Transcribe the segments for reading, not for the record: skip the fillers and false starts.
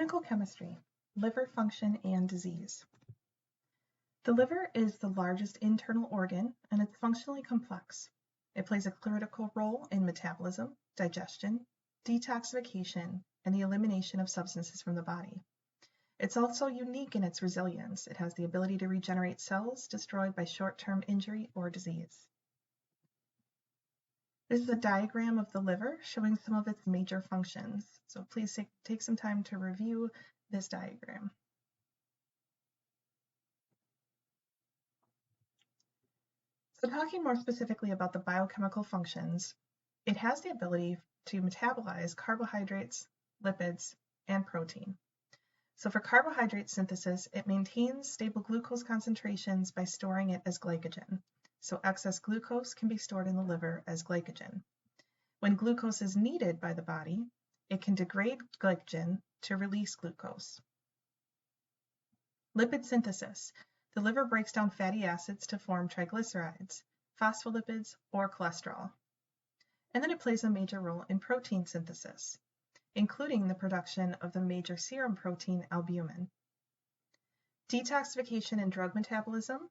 Clinical chemistry, liver function and disease. The liver is the largest internal organ and it's functionally complex. It plays a critical role in metabolism, digestion, detoxification, and the elimination of substances from the body. It's also unique in its resilience. It has the ability to regenerate cells destroyed by short-term injury or disease. This is a diagram of the liver showing some of its major functions. So please take some time to review this diagram. So talking more specifically about the biochemical functions, it has the ability to metabolize carbohydrates, lipids, and protein. So for carbohydrate synthesis, it maintains stable glucose concentrations by storing it as glycogen. So excess glucose can be stored in the liver as glycogen. When glucose is needed by the body, it can degrade glycogen to release glucose. Lipid synthesis. The liver breaks down fatty acids to form triglycerides, phospholipids, or cholesterol. And then it plays a major role in protein synthesis, including the production of the major serum protein albumin. Detoxification and drug metabolism.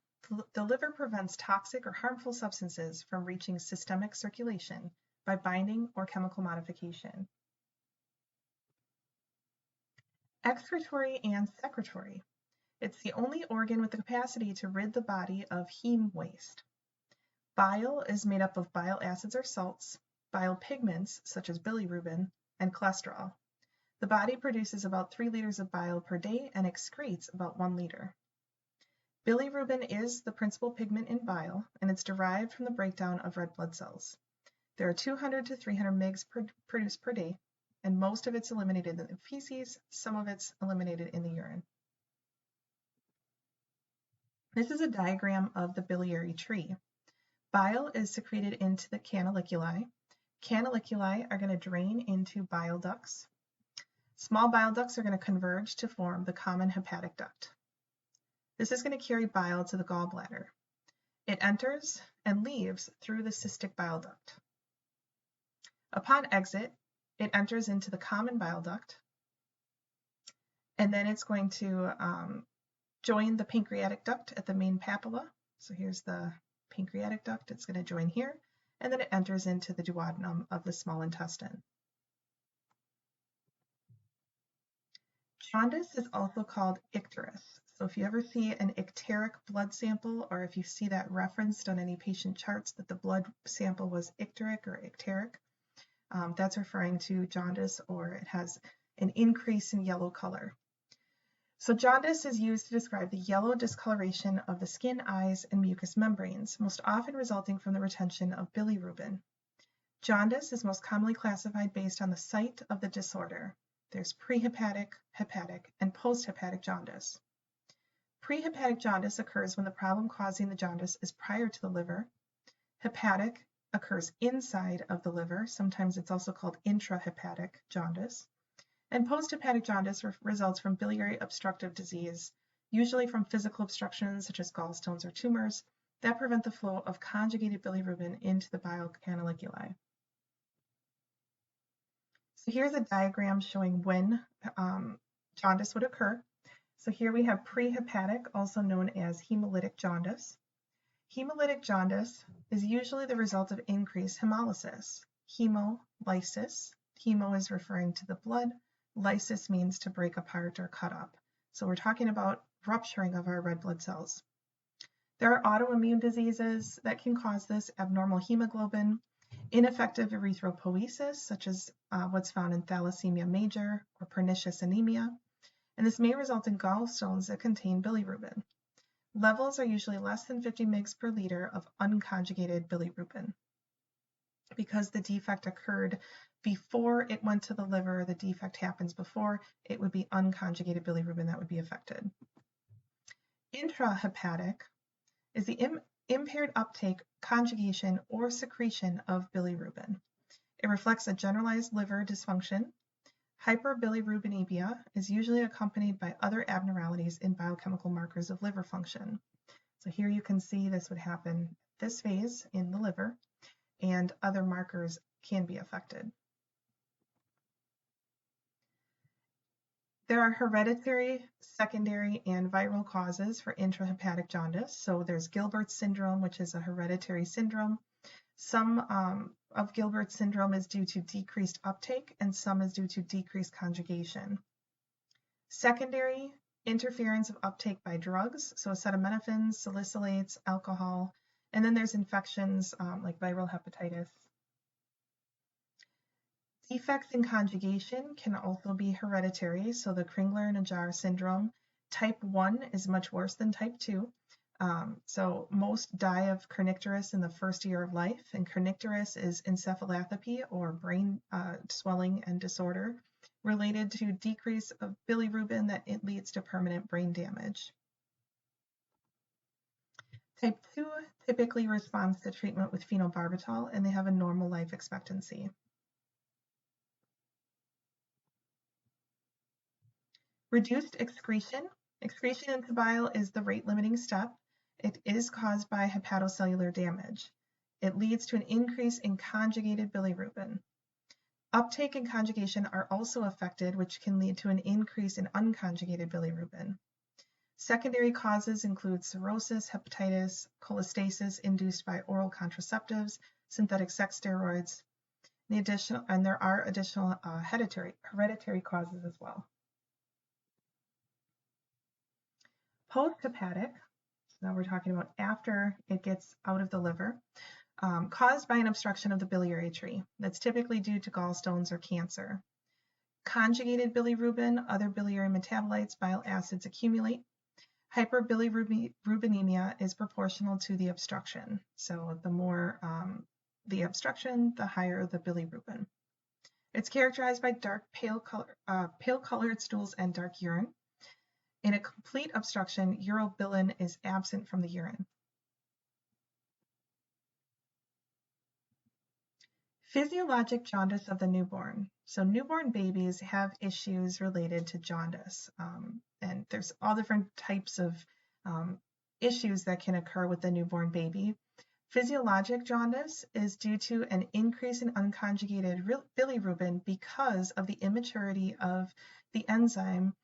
The liver prevents toxic or harmful substances from reaching systemic circulation by binding or chemical modification. Excretory and secretory. It's the only organ with the capacity to rid the body of heme waste. Bile is made up of bile acids or salts, bile pigments such as bilirubin, and cholesterol. The body produces about 3 liters of bile per day and excretes about 1 liter. Bilirubin is the principal pigment in bile, and it's derived from the breakdown of red blood cells. There are 200 to 300 mg produced per day, and most of it's eliminated in the feces, some of it's eliminated in the urine. This is a diagram of the biliary tree. Bile is secreted into the canaliculi. Canaliculi are going to drain into bile ducts. Small bile ducts are going to converge to form the common hepatic duct. This is going to carry bile to the gallbladder. It enters and leaves through the cystic bile duct. Upon exit, it enters into the common bile duct, and then it's going to join the pancreatic duct at the main papilla. So here's the pancreatic duct. It's going to join here, and then it enters into the duodenum of the small intestine. Jaundice is also called icterus. So if you ever see an icteric blood sample, or if you see that referenced on any patient charts that the blood sample was icteric or icteric, that's referring to jaundice, or it has an increase in yellow color. So jaundice is used to describe the yellow discoloration of the skin, eyes, and mucous membranes, most often resulting from the retention of bilirubin. Jaundice is most commonly classified based on the site of the disorder. There's pre-hepatic, hepatic, and post-hepatic jaundice. Pre-hepatic jaundice occurs when the problem causing the jaundice is prior to the liver. Hepatic occurs inside of the liver. Sometimes it's also called intrahepatic jaundice. And post-hepatic jaundice results from biliary obstructive disease, usually from physical obstructions such as gallstones or tumors that prevent the flow of conjugated bilirubin into the bile canaliculi. So here's a diagram showing when jaundice would occur. So here we have pre-hepatic, also known as hemolytic jaundice. Hemolytic jaundice is usually the result of increased hemolysis. Hemolysis, hemo is referring to the blood, lysis means to break apart or cut up. So we're talking about rupturing of our red blood cells. There are autoimmune diseases that can cause this: abnormal hemoglobin, ineffective erythropoiesis, such as what's found in thalassemia major or pernicious anemia, and this may result in gallstones that contain bilirubin. Levels are usually less than 50 mg per liter of unconjugated bilirubin. Because the defect occurred before it went to the liver, the defect happens before, it would be unconjugated bilirubin that would be affected. Intrahepatic is the impaired uptake, conjugation, or secretion of bilirubin. It reflects a generalized liver dysfunction. Hyperbilirubinemia is usually accompanied by other abnormalities in biochemical markers of liver function. So here you can see this would happen this phase in the liver, and other markers can be affected. There are hereditary, secondary, and viral causes for intrahepatic jaundice. So there's Gilbert's syndrome, which is a hereditary syndrome. Some of Gilbert's syndrome is due to decreased uptake, and some is due to decreased conjugation. Secondary, interference of uptake by drugs, so acetaminophen, salicylates, alcohol, and then there's infections like viral hepatitis. Defects in conjugation can also be hereditary, so the Kringler-Najjar syndrome. Type 1 is much worse than type 2. So most die of kernicterus in the first year of life, and kernicterus is encephalopathy or brain swelling and disorder related to decrease of bilirubin that it leads to permanent brain damage. Type 2 typically responds to treatment with phenobarbital, and they have a normal life expectancy. Reduced excretion. Excretion into bile is the rate-limiting step. It is caused by hepatocellular damage. It leads to an increase in conjugated bilirubin. Uptake and conjugation are also affected, which can lead to an increase in unconjugated bilirubin. Secondary causes include cirrhosis, hepatitis, cholestasis induced by oral contraceptives, synthetic sex steroids, and there are additional hereditary causes as well. Post-hepatic, so now we're talking about after it gets out of the liver, caused by an obstruction of the biliary tree. That's typically due to gallstones or cancer. Conjugated bilirubin, other biliary metabolites, bile acids accumulate. Hyperbilirubinemia is proportional to the obstruction. So the more the obstruction, the higher the bilirubin. It's characterized by dark pale-colored stools and dark urine. In a complete obstruction, urobilin is absent from the urine. Physiologic jaundice of the newborn. So newborn babies have issues related to jaundice, and there's all different types of issues that can occur with the newborn baby. Physiologic jaundice is due to an increase in unconjugated bilirubin because of the immaturity of the enzyme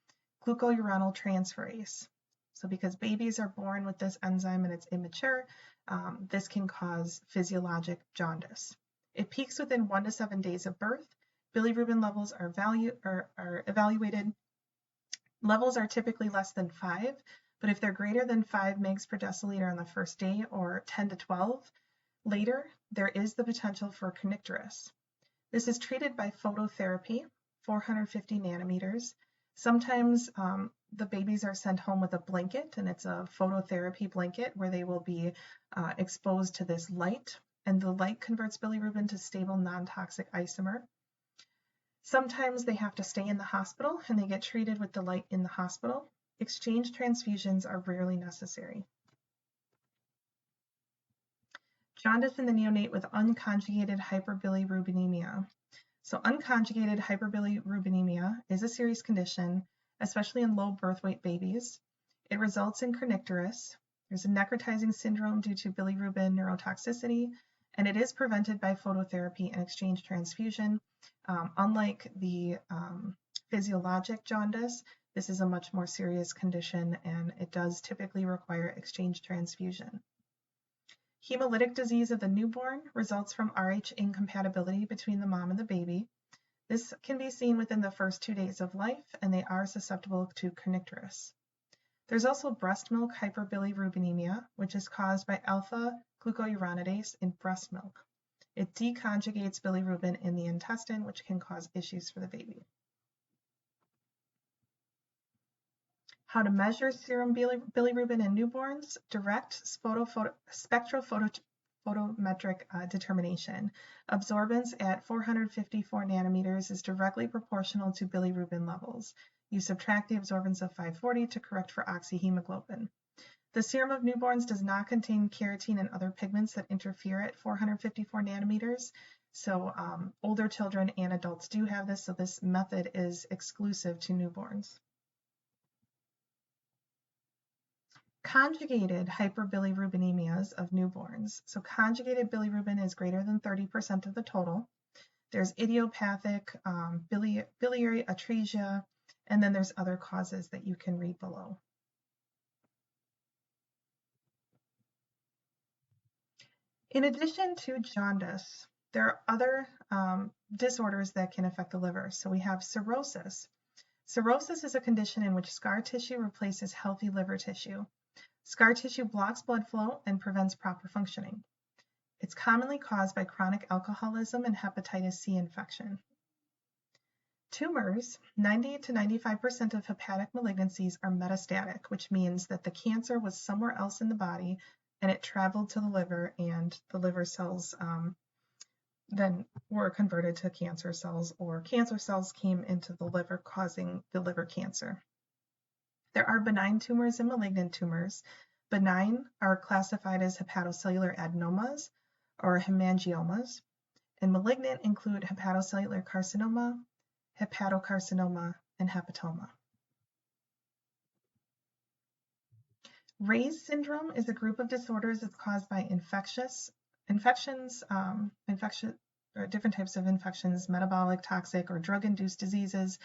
glucouronyl transferase. So because babies are born with this enzyme and it's immature, this can cause physiologic jaundice. It peaks within 1 to 7 days of birth. Bilirubin levels are evaluated. Levels are typically less than 5, but if they're greater than 5 mg per deciliter on the first day or 10 to 12 later, there is the potential for kernicterus. This is treated by phototherapy, 450 nanometers. Sometimes the babies are sent home with a blanket, and it's a phototherapy blanket where they will be exposed to this light, and the light converts bilirubin to stable non-toxic isomer. Sometimes they have to stay in the hospital and they get treated with the light in the hospital. Exchange transfusions are rarely necessary. Jaundice in the neonate with unconjugated hyperbilirubinemia. So unconjugated hyperbilirubinemia is a serious condition, especially in low birth weight babies. It results in kernicterus. There's a necrotizing syndrome due to bilirubin neurotoxicity, and it is prevented by phototherapy and exchange transfusion. Unlike the physiologic jaundice, this is a much more serious condition, and it does typically require exchange transfusion. Hemolytic disease of the newborn results from Rh incompatibility between the mom and the baby. This can be seen within the first 2 days of life, and they are susceptible to kernicterus. There's also breast milk hyperbilirubinemia, which is caused by alpha-glucuronidase in breast milk. It deconjugates bilirubin in the intestine, which can cause issues for the baby. How to measure serum bilirubin in newborns? Direct spectrophotometric determination. Absorbance at 454 nanometers is directly proportional to bilirubin levels. You subtract the absorbance of 540 to correct for oxyhemoglobin. The serum of newborns does not contain keratin and other pigments that interfere at 454 nanometers. So older children and adults do have this, so this method is exclusive to newborns. Conjugated hyperbilirubinemias of newborns. So conjugated bilirubin is greater than 30% of the total. There's idiopathic biliary atresia, And then there's other causes that you can read below. In addition to jaundice, there are other disorders that can affect the liver. So we have cirrhosis. Cirrhosis is a condition in which scar tissue replaces healthy liver tissue. Scar tissue blocks blood flow and prevents proper functioning. It's commonly caused by chronic alcoholism and hepatitis C infection. Tumors, 90 to 95% of hepatic malignancies are metastatic, which means that the cancer was somewhere else in the body and it traveled to the liver, and the liver cells then were converted to cancer cells, or cancer cells came into the liver, causing the liver cancer. There are benign tumors and malignant tumors. Benign are classified as hepatocellular adenomas or hemangiomas, and malignant include hepatocellular carcinoma, hepatocarcinoma, and hepatoma. Reye's syndrome is a group of disorders that's caused by infections, or different types of infections, metabolic, toxic, or drug-induced diseases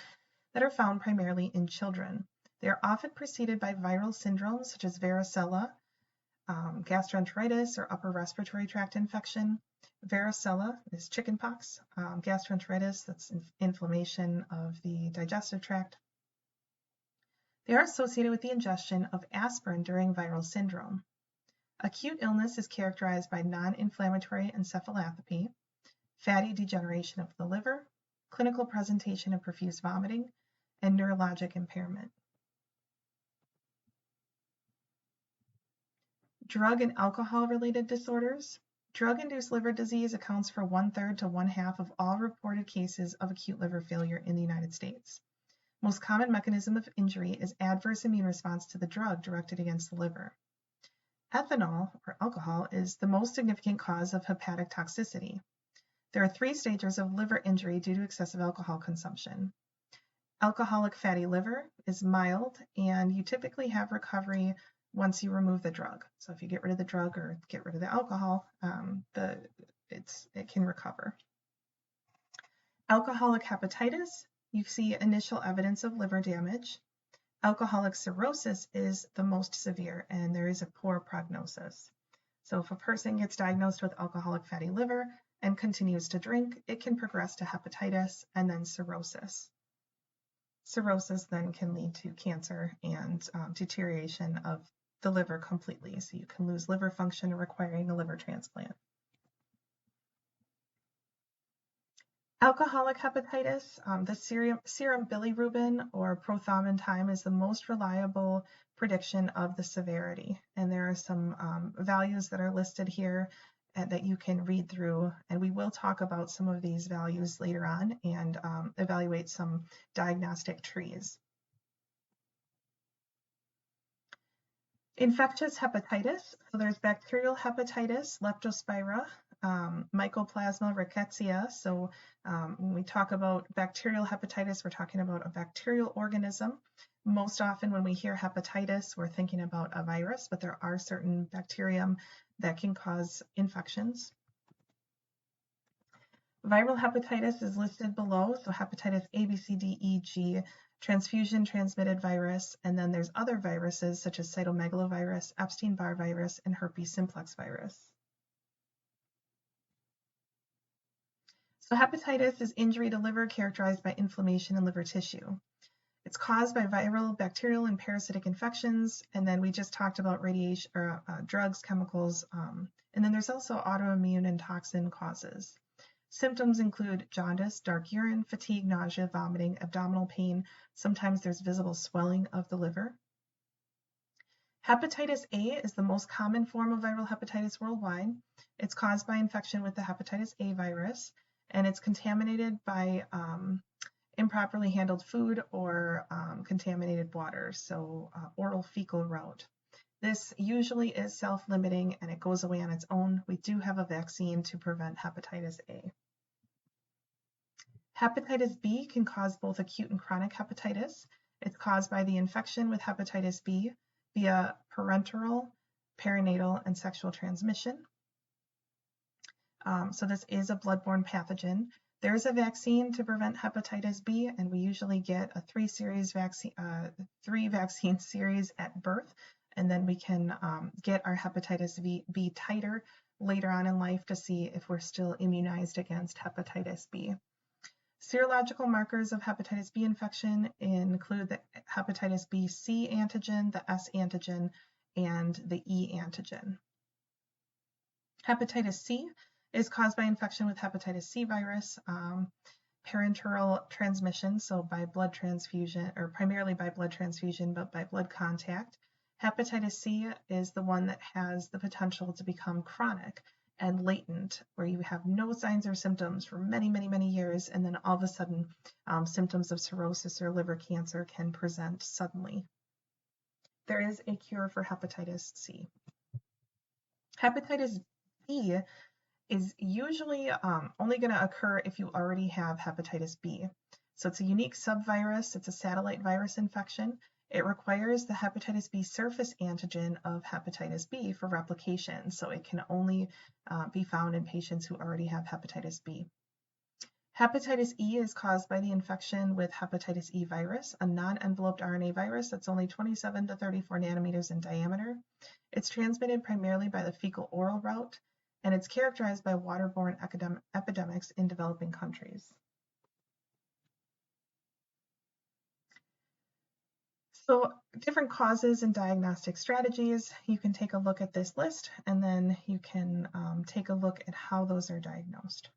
that are found primarily in children. They are often preceded by viral syndromes such as varicella, gastroenteritis, or upper respiratory tract infection. Varicella is chickenpox. Gastroenteritis, that's inflammation of the digestive tract. They are associated with the ingestion of aspirin during viral syndrome. Acute illness is characterized by non-inflammatory encephalopathy, fatty degeneration of the liver, clinical presentation of profuse vomiting, and neurologic impairment. Drug and alcohol-related disorders. Drug-induced liver disease accounts for 1/3 to 1/2 of all reported cases of acute liver failure in the United States. Most common mechanism of injury is adverse immune response to the drug directed against the liver. Ethanol, or alcohol, is the most significant cause of hepatic toxicity. There are 3 stages of liver injury due to excessive alcohol consumption. Alcoholic fatty liver is mild, and you typically have recovery once you remove the drug. So if you get rid of the drug or get rid of the alcohol, it can recover. Alcoholic hepatitis, you see initial evidence of liver damage. Alcoholic cirrhosis is the most severe, and there is a poor prognosis. So if a person gets diagnosed with alcoholic fatty liver and continues to drink, it can progress to hepatitis and then cirrhosis. Cirrhosis then can lead to cancer and deterioration of the liver completely. So you can lose liver function, requiring a liver transplant. Alcoholic hepatitis, the serum bilirubin or prothrombin time is the most reliable prediction of the severity. And there are some values that are listed here that you can read through. And we will talk about some of these values later on and evaluate some diagnostic trees. Infectious hepatitis, so there's bacterial hepatitis, Leptospira, Mycoplasma rickettsia. So when we talk about bacterial hepatitis, we're talking about a bacterial organism. Most often when we hear hepatitis, we're thinking about a virus, but there are certain bacterium that can cause infections. Viral hepatitis is listed below, so hepatitis A, B, C, D, E, G, transfusion-transmitted virus, and then there's other viruses such as cytomegalovirus, Epstein-Barr virus, and herpes simplex virus. So hepatitis is injury to liver characterized by inflammation in liver tissue. It's caused by viral, bacterial, and parasitic infections, and then we just talked about radiation or drugs, chemicals, and then there's also autoimmune and toxin causes. Symptoms include jaundice, dark urine, fatigue, nausea, vomiting, abdominal pain. Sometimes there's visible swelling of the liver. Hepatitis A is the most common form of viral hepatitis worldwide. It's caused by infection with the hepatitis A virus, and it's contaminated by improperly handled food or contaminated water, so oral fecal route. This usually is self-limiting and it goes away on its own. We do have a vaccine to prevent hepatitis A. Hepatitis B can cause both acute and chronic hepatitis. It's caused by the infection with hepatitis B via parenteral, perinatal, and sexual transmission. So this is a bloodborne pathogen. There's a vaccine to prevent hepatitis B, and we usually get a three vaccine series at birth, and then we can get our hepatitis B titer later on in life to see if we're still immunized against hepatitis B. Serological markers of hepatitis B infection include the hepatitis B C antigen, the S antigen, and the E antigen. Hepatitis C is caused by infection with hepatitis C virus, parenteral transmission, so by blood transfusion, or primarily by blood transfusion, but by blood contact. Hepatitis C is the one that has the potential to become chronic and latent, where you have no signs or symptoms for many, many, many years, and then all of a sudden symptoms of cirrhosis or liver cancer can present suddenly. There is a cure for hepatitis C. Hepatitis B is usually only going to occur if you already have hepatitis B. So it's a unique subvirus. It's a satellite virus infection. It requires the hepatitis B surface antigen of hepatitis B for replication. So it can only be found in patients who already have hepatitis B. Hepatitis E is caused by the infection with hepatitis E virus, a non-enveloped RNA virus that's only 27 to 34 nanometers in diameter. It's transmitted primarily by the fecal-oral route, and it's characterized by waterborne epidemics in developing countries. So different causes and diagnostic strategies, you can take a look at this list, and then you can take a look at how those are diagnosed.